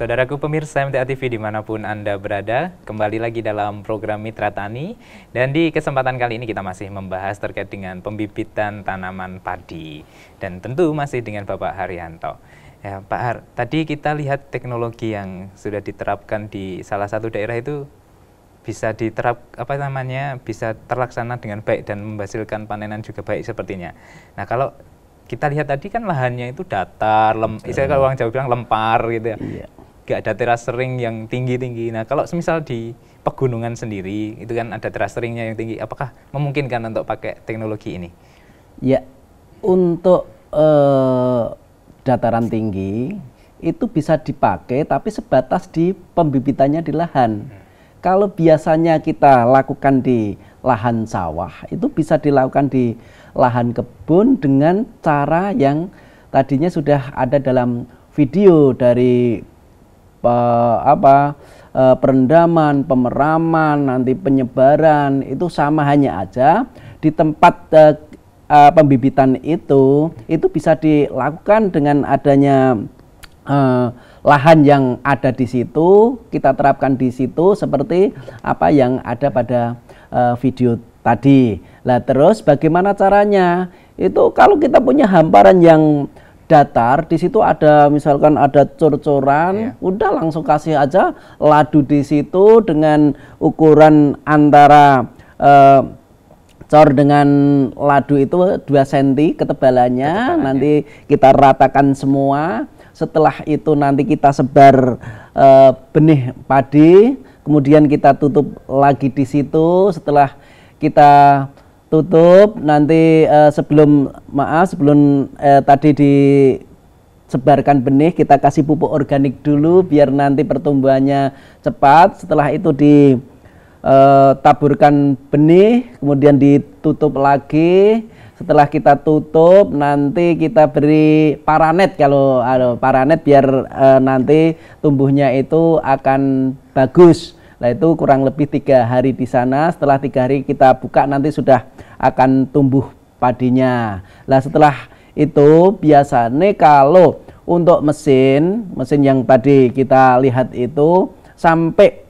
saudaraku pemirsa MTA TV dimanapun Anda berada, kembali lagi dalam program Mitra Tani. Dan di kesempatan kali ini kita masih membahas terkait dengan pembibitan tanaman padi. Dan tentu masih dengan Bapak Haryanto. Ya, Pak Har, tadi kita lihat teknologi yang sudah diterapkan di salah satu daerah itu bisa bisa terlaksana dengan baik dan menghasilkan panenan juga baik sepertinya. Nah, kalau kita lihat tadi kan lahannya itu datar, istilah kalau orang Jawa bilang lempar gitu ya. Iya. Gak ada teras sering yang tinggi-tinggi. Nah, kalau semisal di pegunungan sendiri itu kan ada teras seringnya yang tinggi, apakah memungkinkan untuk pakai teknologi ini? Ya, untuk dataran tinggi itu bisa dipakai tapi sebatas di pembibitannya di lahan. Kalau biasanya kita lakukan di lahan sawah, itu bisa dilakukan di lahan kebun dengan cara yang tadinya sudah ada dalam video dari perendaman, pemeraman, nanti penyebaran, itu sama hanya aja di tempat pembibitan itu bisa dilakukan dengan adanya lahan yang ada di situ, kita terapkan di situ seperti apa yang ada pada video tadi. Lah terus bagaimana caranya? Itu kalau kita punya hamparan yang datar, di situ ada misalkan ada cor-coran, udah langsung kasih aja ladu di situ dengan ukuran antara cor dengan ladu itu 2 cm ketebalannya, nanti kita ratakan semua. Setelah itu nanti kita sebar benih padi, kemudian kita tutup lagi di situ. Setelah kita tutup nanti sebelum tadi disebarkan benih, kita kasih pupuk organik dulu biar nanti pertumbuhannya cepat. Setelah itu ditaburkan benih, kemudian ditutup lagi. Setelah kita tutup nanti kita beri paranet, kalau paranet biar nanti tumbuhnya itu akan bagus. Nah itu kurang lebih 3 hari di sana. Setelah 3 hari kita buka nanti sudah akan tumbuh padinya. Nah setelah itu biasanya kalau untuk mesin yang tadi kita lihat itu sampai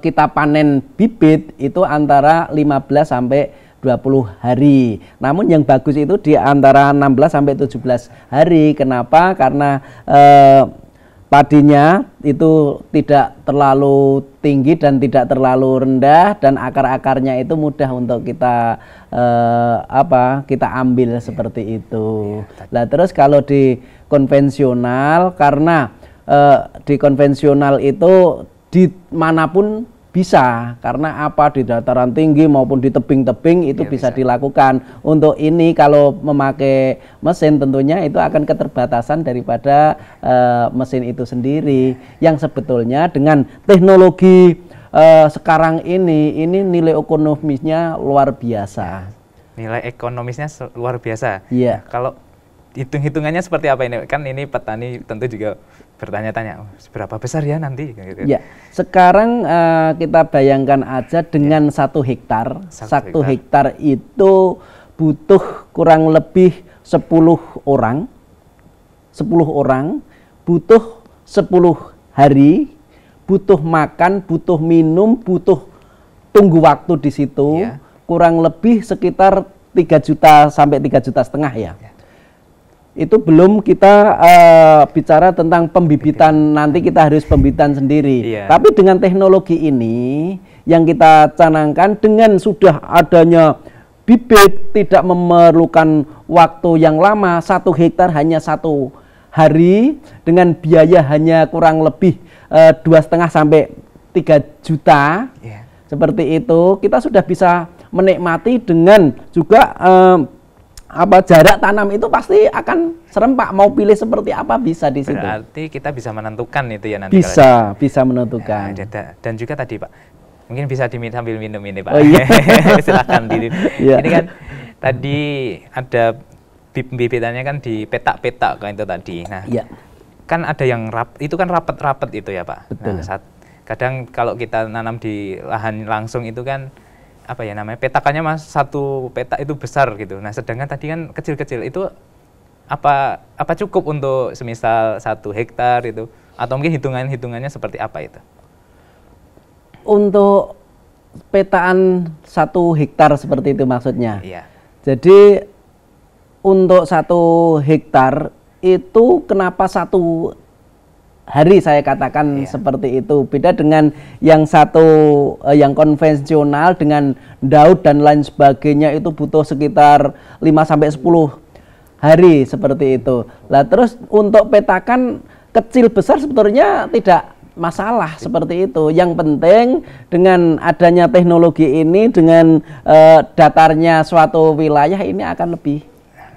kita panen bibit itu antara 15 sampai 20 hari. Namun yang bagus itu di antara 16 sampai 17 hari. Kenapa? Karena padinya itu tidak terlalu tinggi dan tidak terlalu rendah, dan akar-akarnya itu mudah untuk kita kita ambil seperti itu. Nah, terus kalau di konvensional, karena di konvensional itu dimanapun bisa, karena di dataran tinggi maupun di tebing-tebing itu bisa dilakukan. Untuk ini kalau memakai mesin tentunya itu akan keterbatasan daripada mesin itu sendiri, yang sebetulnya dengan teknologi sekarang ini nilai ekonomisnya luar biasa. Nilai ekonomisnya luar biasa. Iya. Kalau hitung-hitungannya seperti apa ini? Kan ini petani tentu juga bertanya-tanya, seberapa besar ya nanti? Gitu. Ya, sekarang kita bayangkan aja dengan 1 hektar. 1 hektar itu butuh kurang lebih 10 orang. 10 orang, butuh 10 hari, butuh makan, butuh minum, butuh tunggu waktu di situ. Kurang lebih sekitar 3 juta sampai 3,5 juta ya. Itu belum kita bicara tentang pembibitan, nanti kita harus pembibitan sendiri. Tapi dengan teknologi ini yang kita canangkan, dengan sudah adanya bibit, tidak memerlukan waktu yang lama, 1 hektar hanya 1 hari, dengan biaya hanya kurang lebih 2,5 sampai 3 juta. Seperti itu, kita sudah bisa menikmati, dengan juga jarak tanam itu pasti akan serempak, mau pilih seperti apa bisa di situ. Berarti kita bisa menentukan itu ya nanti. Bisa menentukan. Dan juga tadi Pak, mungkin bisa sambil minum ini Pak. Oh, iya. Silakan Ini kan tadi ada bibitannya kan di petak-petak kan itu tadi. Nah, kan ada yang itu kan rapat-rapat itu ya Pak. Betul. Nah, kadang kalau kita nanam di lahan langsung itu kan petakannya satu petak itu besar gitu. Nah, sedangkan tadi kan kecil-kecil itu apa cukup untuk semisal 1 hektar itu Atau mungkin hitungannya seperti apa itu? Untuk petaan 1 hektar seperti itu maksudnya. Iya. Jadi untuk 1 hektar itu kenapa 1 hari saya katakan seperti itu. Beda dengan yang yang konvensional dengan daud dan lain sebagainya itu butuh sekitar 5-10 hari seperti itu. Lah terus untuk petakan kecil besar sebetulnya tidak masalah seperti itu. Yang penting dengan adanya teknologi ini, dengan datarnya suatu wilayah ini akan lebih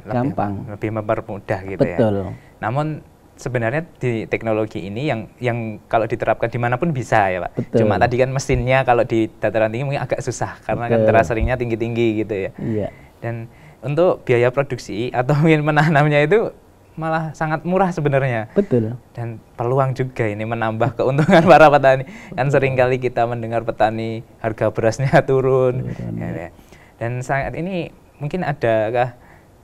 gampang, lebih mempermudah gitu. Betul. Ya. Namun sebenarnya di teknologi ini yang kalau diterapkan dimanapun bisa ya Pak. Betul. Cuma tadi kan mesinnya kalau di dataran tinggi mungkin agak susah karena kan terasringnya tinggi-tinggi gitu ya. Iya. Dan untuk biaya produksi atau mungkin menanamnya itu malah sangat murah sebenarnya. Betul. Dan peluang juga ini menambah keuntungan para petani. Kan seringkali kita mendengar petani harga berasnya turun. Ya. Dan saat ini mungkin adakah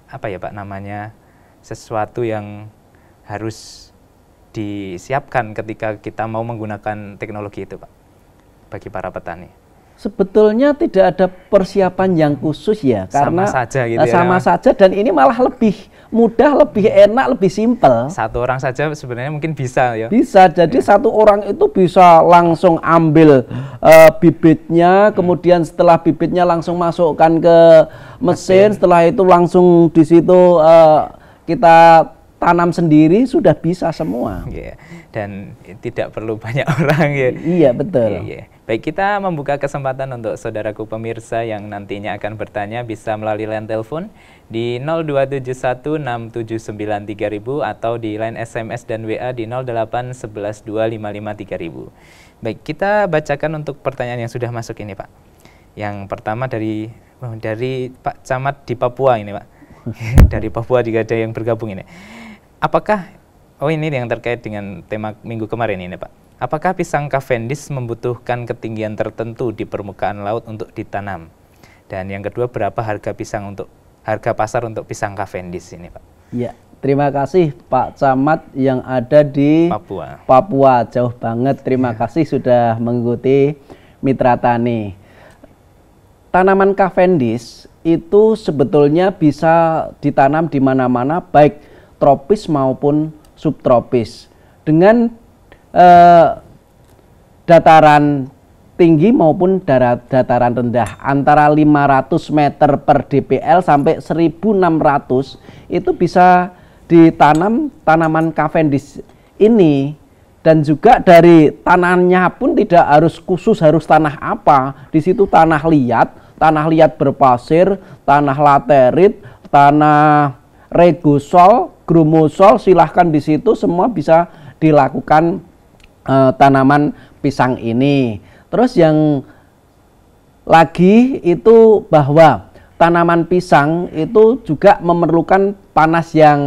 apa ya Pak namanya sesuatu yang harus disiapkan ketika kita mau menggunakan teknologi itu Pak bagi para petani? Sebetulnya tidak ada persiapan yang khusus ya, karena sama saja gitu sama saja, dan ini malah lebih mudah, lebih enak, lebih simpel. 1 orang saja sebenarnya mungkin bisa ya. Bisa, jadi 1 orang itu bisa langsung ambil bibitnya, kemudian setelah bibitnya langsung masukkan ke mesin, setelah itu langsung di situ kita tanam sendiri, sudah bisa semua. Yeah. Dan tidak perlu banyak orang ya. Iya betul. Yeah. Baik, kita membuka kesempatan untuk saudaraku pemirsa yang nantinya akan bertanya bisa melalui line telepon di 02716793000 atau di line SMS dan WA di 08112553000. Baik, kita bacakan untuk pertanyaan yang sudah masuk ini Pak. Yang pertama dari Pak Camat di Papua ini Pak. Dari Papua juga ada yang bergabung ini. Apakah, ini yang terkait dengan tema minggu kemarin ini Pak. Apakah pisang Cavendish membutuhkan ketinggian tertentu di permukaan laut untuk ditanam? Dan yang kedua, berapa harga pasar untuk pisang Cavendish ini Pak? Ya, terima kasih Pak Camat yang ada di Papua. Jauh banget, terima kasih sudah mengikuti Mitra Tani. Tanaman Cavendish itu sebetulnya bisa ditanam di mana-mana, baik tropis maupun subtropis, dengan dataran tinggi maupun dataran rendah. Antara 500 meter per DPL sampai 1600 itu bisa ditanam tanaman Cavendish ini. Dan juga dari tanahnya pun tidak harus khusus harus tanah apa. Di situ tanah liat berpasir, tanah laterit, tanah regosol, grumosol, silahkan di situ semua bisa dilakukan tanaman pisang ini. Terus yang lagi itu bahwa tanaman pisang itu juga memerlukan panas yang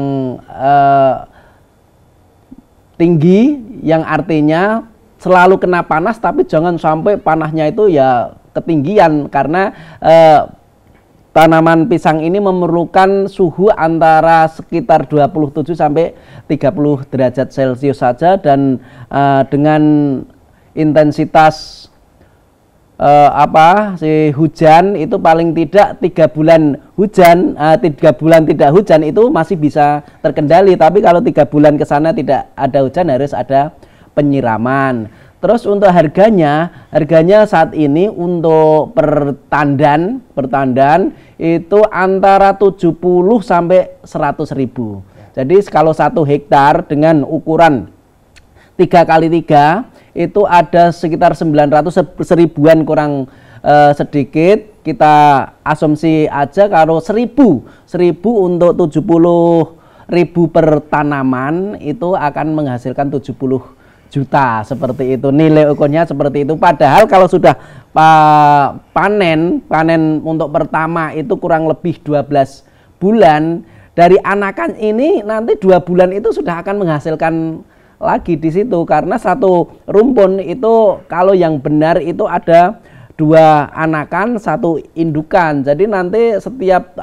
tinggi, yang artinya selalu kena panas, tapi jangan sampai panasnya itu ya ketinggian, karena tanaman pisang ini memerlukan suhu antara sekitar 27 sampai 30 derajat Celcius saja, dan dengan intensitas hujan itu paling tidak 3 bulan hujan, 3 bulan tidak hujan itu masih bisa terkendali. Tapi kalau 3 bulan ke sana tidak ada hujan, harus ada penyiraman. Terus untuk harganya saat ini untuk pertandan itu antara 70 sampai 100 ribu. Jadi kalau 1 hektar dengan ukuran 3x3 itu ada sekitar 900 kurang sedikit. Kita asumsi aja kalau 1000 untuk 70.000 per tanaman itu akan menghasilkan 70 juta, seperti itu nilai ukurnya, seperti itu. Padahal kalau sudah panen untuk pertama itu kurang lebih 12 bulan, dari anakan ini nanti 2 bulan itu sudah akan menghasilkan lagi di situ, karena satu rumpun itu kalau yang benar itu ada 2 anakan 1 indukan. Jadi nanti setiap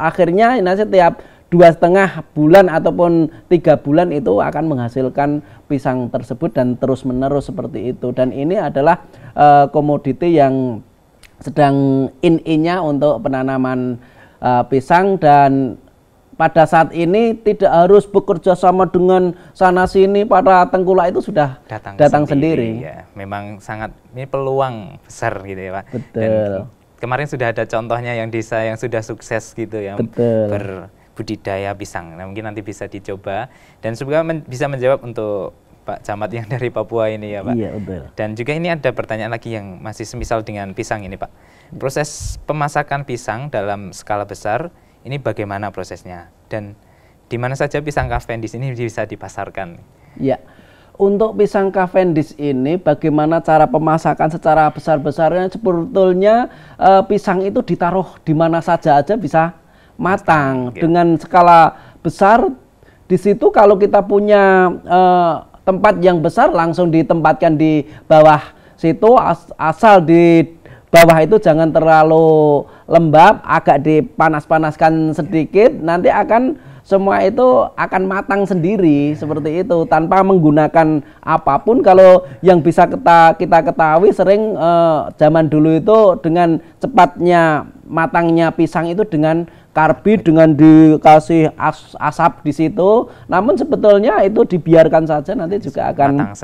2,5 bulan ataupun 3 bulan itu akan menghasilkan pisang tersebut dan terus menerus seperti itu. Dan ini adalah komoditi yang sedang in-nya untuk penanaman pisang, dan pada saat ini tidak harus bekerja sama dengan sana sini, para tengkulak itu sudah datang sendiri. Ya, memang sangat, ini peluang besar gitu ya Pak. Betul. Dan kemarin sudah ada contohnya yang desa yang sudah sukses gitu ya, berbudidaya pisang. Nah, mungkin nanti bisa dicoba, dan juga bisa menjawab untuk Pak Camat yang dari Papua ini ya Pak. Iya, betul. Dan juga ini ada pertanyaan lagi yang masih semisal dengan pisang ini Pak. Proses pemasakan pisang dalam skala besar ini bagaimana prosesnya, dan di mana saja pisang Cavendish ini bisa dipasarkan? Ya, untuk pisang Cavendish ini bagaimana cara pemasakan secara besar-besarnya, sebetulnya pisang itu ditaruh di mana saja aja bisa matang dengan skala besar. Di situ kalau kita punya tempat yang besar, langsung ditempatkan di bawah situ, asal di bawah itu jangan terlalu lembab, agak dipanas-panaskan sedikit, nanti akan semua itu akan matang sendiri seperti itu tanpa menggunakan apapun. Kalau yang bisa kita ketahui sering zaman dulu itu dengan cepatnya matangnya pisang itu dengan karbit, dengan dikasih asap di situ. Namun sebetulnya itu dibiarkan saja, nanti juga akan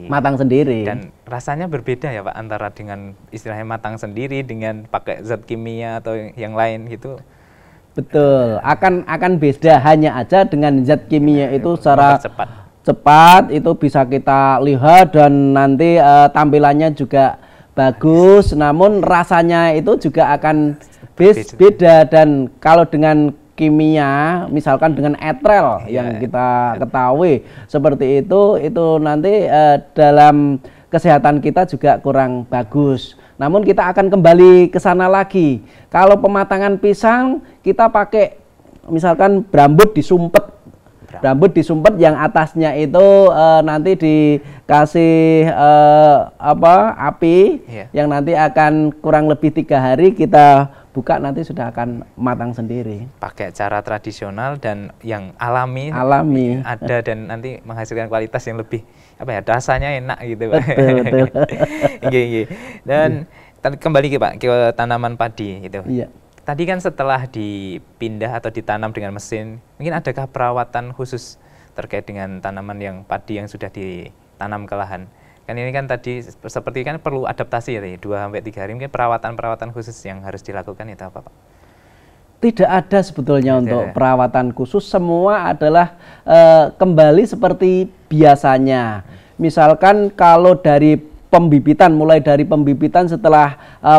matang sendiri. Dan rasanya berbeda ya Pak antara dengan istilahnya matang sendiri dengan pakai zat kimia atau yang lain gitu. Betul, akan beda, hanya aja dengan zat kimia itu secara cepat itu bisa kita lihat, dan nanti tampilannya juga bagus, namun rasanya itu juga akan beda. Dan kalau dengan kimia, misalkan dengan etrel yang kita ketahui seperti itu nanti dalam kesehatan kita juga kurang bagus. Namun kita akan kembali ke sana lagi. Kalau pematangan pisang kita pakai misalkan berambut disumpet yang atasnya itu nanti dikasih api yang nanti akan kurang lebih 3 hari kita buka, nanti sudah akan matang sendiri. Pakai cara tradisional dan yang alami ada, dan nanti menghasilkan kualitas yang lebih rasanya enak gitu Pak. Betul. Dan kembali ke tanaman padi gitu. Iya. Tadi kan setelah dipindah atau ditanam dengan mesin, mungkin adakah perawatan khusus terkait dengan tanaman yang padi yang sudah ditanam ke lahan? Kan ini kan tadi seperti kan perlu adaptasi ya, 2-3 hari, mungkin perawatan khusus yang harus dilakukan itu apa Pak? Tidak ada sebetulnya untuk perawatan khusus, semua adalah kembali seperti biasanya. Misalkan kalau dari pembibitan, mulai dari pembibitan setelah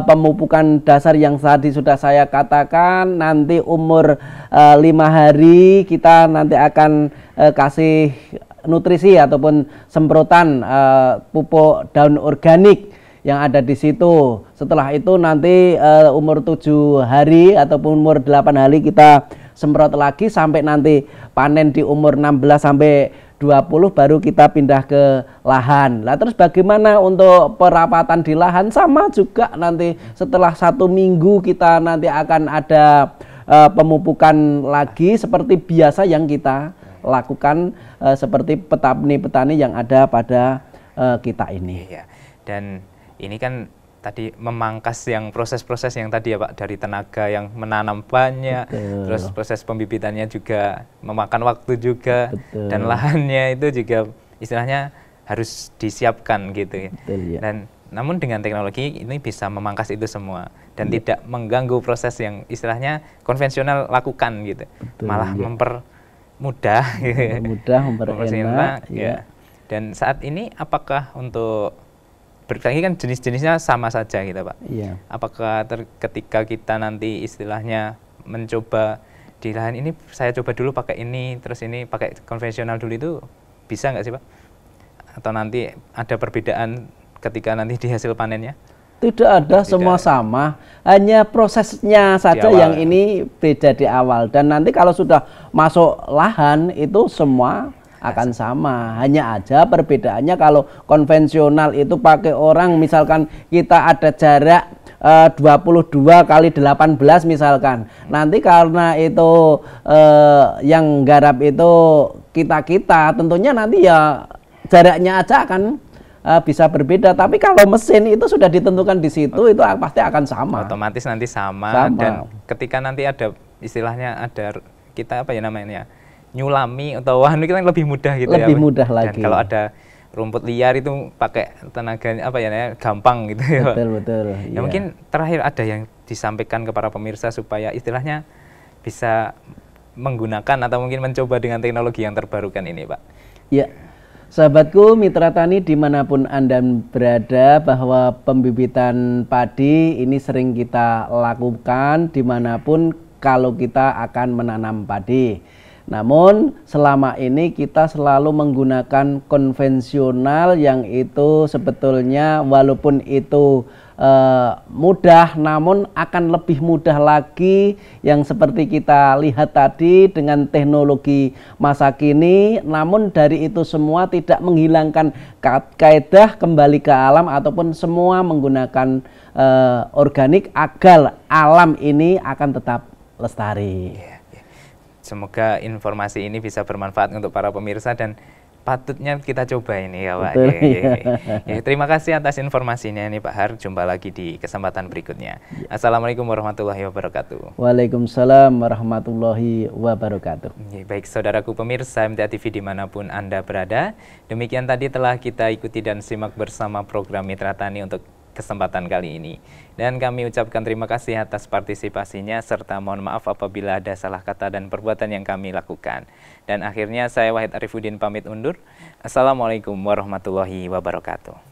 pemupukan dasar yang tadi sudah saya katakan, nanti umur 5 hari kita nanti akan kasih nutrisi ataupun semprotan pupuk daun organik yang ada di situ. Setelah itu nanti umur 7 hari ataupun umur 8 hari kita semprot lagi sampai nanti panen di umur 16 sampai 20 baru kita pindah ke lahan. Lah terus bagaimana untuk perawatan di lahan? Sama juga, nanti setelah 1 minggu kita nanti akan ada pemupukan lagi seperti biasa yang kita lakukan seperti petani-petani yang ada pada kita ini. Iya. Dan ini kan tadi memangkas yang proses-proses yang tadi ya Pak, dari tenaga yang menanam banyak, terus proses pembibitannya juga memakan waktu juga, dan lahannya itu juga istilahnya harus disiapkan gitu ya. Dan namun dengan teknologi ini bisa memangkas itu semua dan tidak mengganggu proses yang istilahnya konvensional lakukan gitu. Malah mempermudah, memperenak ya. Dan saat ini apakah untuk berarti kan jenis-jenisnya sama saja gitu Pak. Iya. Apakah ketika kita nanti istilahnya mencoba di lahan ini, saya coba dulu pakai ini, terus ini pakai konvensional dulu, itu bisa nggak sih Pak? Atau nanti ada perbedaan ketika nanti di hasil panennya? Tidak ada, semua sama. Hanya prosesnya saja yang ini beda di awal. Dan nanti kalau sudah masuk lahan itu semua akan sama. Hanya aja perbedaannya kalau konvensional itu pakai orang, misalkan kita ada jarak 22 kali 18 misalkan. Nanti karena itu yang garap itu kita tentunya nanti ya jaraknya aja akan bisa berbeda. Tapi kalau mesin itu sudah ditentukan di situ, itu pasti akan sama. Otomatis nanti sama. Dan ketika nanti ada istilahnya ada kita apa ya namanya nyulami atau wah ini kan lebih mudah gitu lebih mudah lagi. Dan kalau ada rumput liar itu pakai tenaganya apa ya gampang gitu ya. Betul. Ya mungkin terakhir ada yang disampaikan ke para pemirsa supaya istilahnya bisa menggunakan atau mungkin mencoba dengan teknologi yang terbarukan ini, Pak. Ya, sahabatku mitra tani dimanapun Anda berada, bahwa pembibitan padi ini sering kita lakukan dimanapun kalau kita akan menanam padi. Namun selama ini kita selalu menggunakan konvensional yang itu sebetulnya walaupun itu mudah, namun akan lebih mudah lagi yang seperti kita lihat tadi dengan teknologi masa kini. Namun dari itu semua tidak menghilangkan kaidah kembali ke alam ataupun semua menggunakan organik agar alam ini akan tetap lestari. Semoga informasi ini bisa bermanfaat untuk para pemirsa dan patutnya kita coba ini ya Pak. Ya, terima kasih atas informasinya ini Pak Har. Jumpa lagi di kesempatan berikutnya. Assalamualaikum warahmatullahi wabarakatuh. Waalaikumsalam warahmatullahi wabarakatuh. Baik saudaraku pemirsa MTA TV dimanapun Anda berada. Demikian tadi telah kita ikuti dan simak bersama program Mitra Tani untuk kesempatan kali ini. Dan kami ucapkan terima kasih atas partisipasinya serta mohon maaf apabila ada salah kata dan perbuatan yang kami lakukan. Dan akhirnya saya Wahid Arifuddin pamit undur. Assalamualaikum warahmatullahi wabarakatuh.